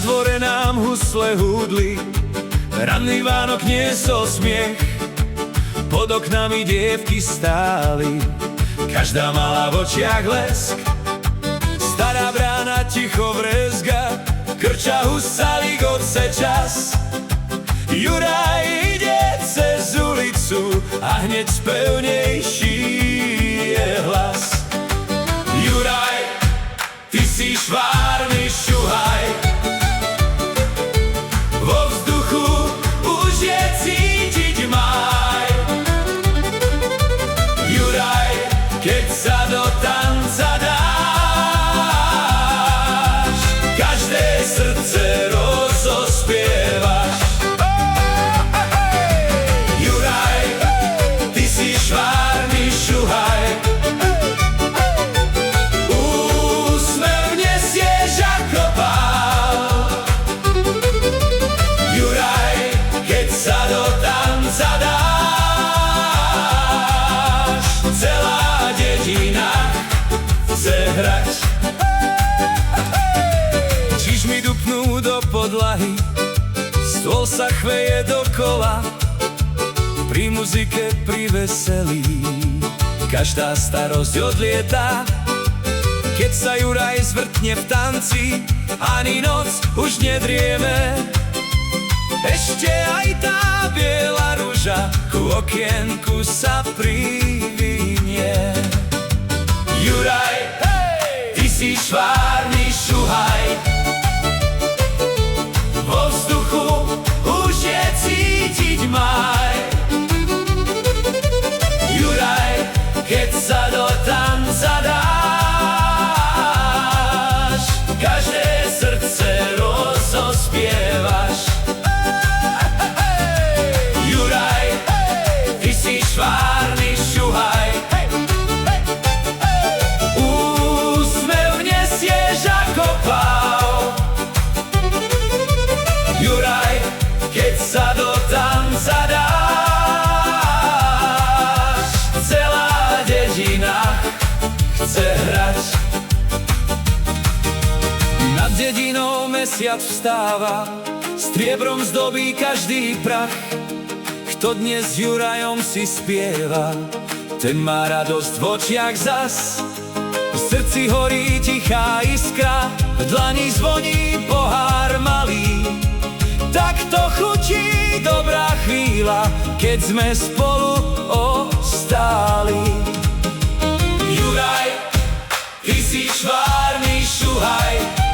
dvore nám husle húdli, ranný Vánok niesol smiech. Pod oknami dievky stáli, každá mala v očiach lesk. Stará brána ticho vrezga, krča husalik otce čas. Juraj ide cez ulicu a hneď spevnejší je hlas. Juraj, ty si švárny šuhaj, vo vzduchu už je cítiť máj. Juraj, keď sa do tanca dáš, každé srdce rozospievaš. Juraj, ty si švárny šuhaj, úsmev nesieš ako pál. Juraj, keď sa do tanca dáš, celá dedina chce hrať. Čižmy dupnú do podlahy, stôl sa chveje dokola, pri muzike, pri veselí každá starosť odlieta. Keď sa Juraj zvrtne v tanci, ani noc už nedrieme. Ešte aj tá biela ruža ku okienku sa privinie. Juraj, ty si švárny šuhaj, vo vzduchu už je cítiť máj. Juraj, keď sa do tanca dáš, každé srdce rozospievaš. Juraj, ty si švárny šuhaj, úsmev nesieš ako pál. Juraj, keď sa do tanca dáš, celá dedina chce hrať. Nad dedinou mesiac vstáva, striebrom zdobí každý prach. Kto dnes s Jurajom si spieva, ten má radosť v očiach zas. V srdci horí tichá iskra, v dlani zvoní pohár malý. Takto chutí dobrá chvíľa, keď sme spolu ostáli. Juraj, ty si švárny šuhaj,